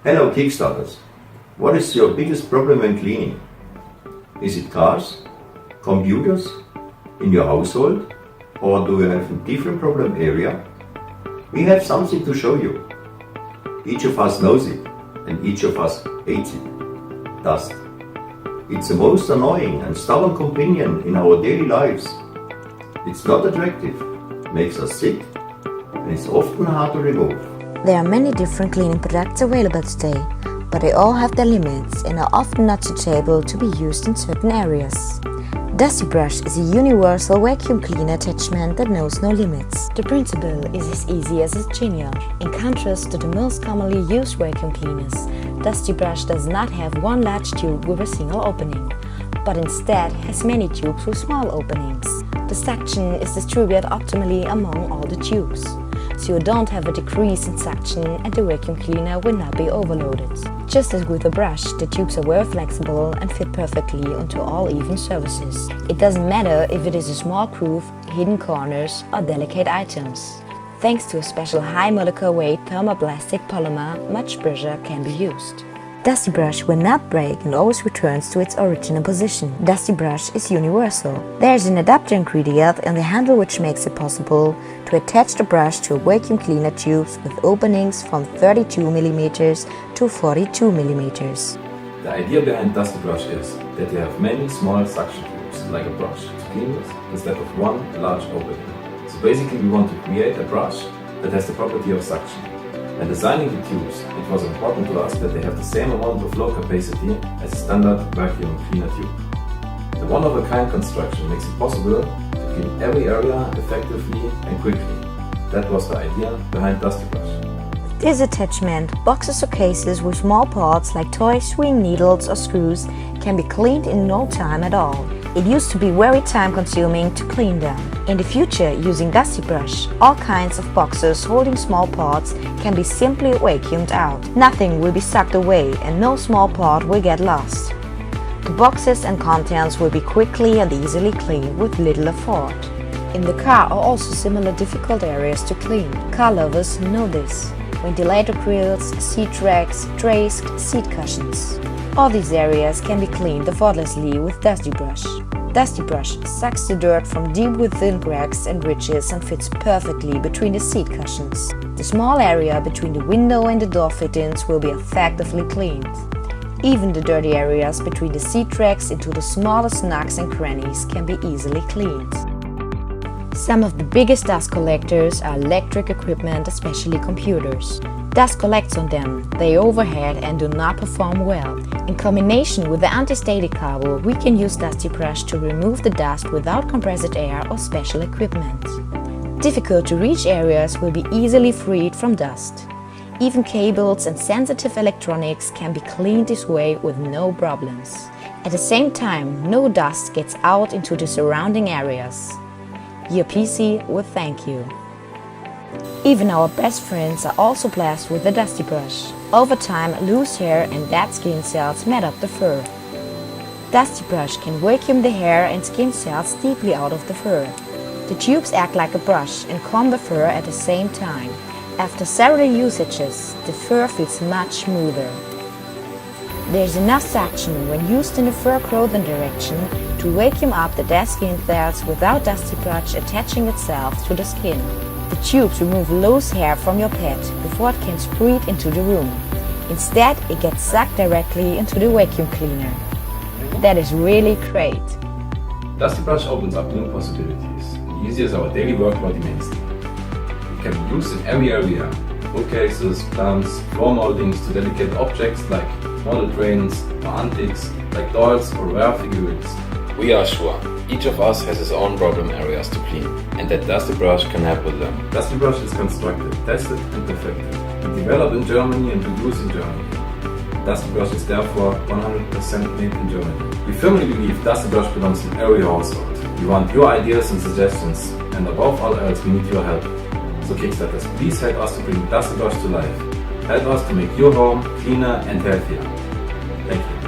Hello Kickstarters! What is your biggest problem when cleaning? Is it cars, computers, in your household, or do you have a different problem area? We have something to show you. Each of us knows it, and each of us hates it. Dust. It's the most annoying and stubborn companion in our daily lives. It's not attractive, makes us sick, and it's often hard to remove. There are many different cleaning products available today, but they all have their limits and are often not suitable to be used in certain areas. Dusty Brush is a universal vacuum cleaner attachment that knows no limits. The principle is as easy as it's genial. In contrast to the most commonly used vacuum cleaners, Dusty Brush does not have one large tube with a single opening, but instead has many tubes with small openings. The suction is distributed optimally among all the tubes, so you don't have a decrease in suction and the vacuum cleaner will not be overloaded. Just as with a brush, the tubes are very flexible and fit perfectly onto all even surfaces. It doesn't matter if it is a small groove, hidden corners or delicate items. Thanks to a special high molecular weight thermoplastic polymer, much pressure can be used. Dusty Brush will not break and always returns to its original position. Dusty Brush is universal. There is an adapter ingredient in the handle which makes it possible to attach the brush to vacuum cleaner tubes with openings from 32mm to 42mm. The idea behind Dusty Brush is that you have many small suction tubes, like a brush, to clean with, instead of one large opening. So basically we want to create a brush that has the property of suction. When designing the tubes, it was important to us that they have the same amount of flow capacity as a standard vacuum cleaner tube. The one-of-a-kind construction makes it possible to clean every area effectively and quickly. That was the idea behind Dusty Brush. This attachment, boxes or cases with small parts like toys, swing needles or screws can be cleaned in no time at all. It used to be very time-consuming to clean them. In the future, using Dusty Brush, all kinds of boxes holding small parts can be simply vacuumed out. Nothing will be sucked away and no small part will get lost. The boxes and contents will be quickly and easily cleaned with little effort. In the car are also similar difficult areas to clean. Car lovers know this. Ventilator grills, seat racks, trays, seat cushions. All these areas can be cleaned effortlessly with Dusty Brush. Dusty Brush sucks the dirt from deep within cracks and ridges and fits perfectly between the seat cushions. The small area between the window and the door fittings will be effectively cleaned. Even the dirty areas between the seat tracks into the smallest nooks and crannies can be easily cleaned. Some of the biggest dust collectors are electric equipment, especially computers. Dust collects on them, they overheat and do not perform well. In combination with the anti-static cable, we can use Dusty Brush to remove the dust without compressed air or special equipment. Difficult to reach areas will be easily freed from dust. Even cables and sensitive electronics can be cleaned this way with no problems. At the same time, no dust gets out into the surrounding areas. Your PC will thank you. Even our best friends are also blessed with the Dusty Brush. Over time, loose hair and dead skin cells mat up the fur. Dusty Brush can vacuum the hair and skin cells deeply out of the fur. The tubes act like a brush and comb the fur at the same time. After several usages, the fur feels much smoother. There is enough suction when used in the fur growth direction to vacuum up the dead skin cells without Dusty Brush attaching itself to the skin. The tubes remove loose hair from your pet before it can spread into the room. Instead, it gets sucked directly into the vacuum cleaner. That is really great. Dusty Brush opens up new possibilities and eases our daily workload immensely. It can be used in every area: bookcases, plants, floor moldings to delicate objects like model trains or antiques like dolls or rare figurines. We are sure each of us has his own problem areas to clean, and that Dusty Brush can help with them. Dusty Brush is constructed, tested and perfected, and developed in Germany and produced in Germany. Dusty Brush is therefore 100% made in Germany. We firmly believe Dusty Brush belongs in every household. We want your ideas and suggestions, and above all else we need your help. So Kickstarters, please help us to bring Dusty Brush to life. Help us to make your home cleaner and healthier. Thank you.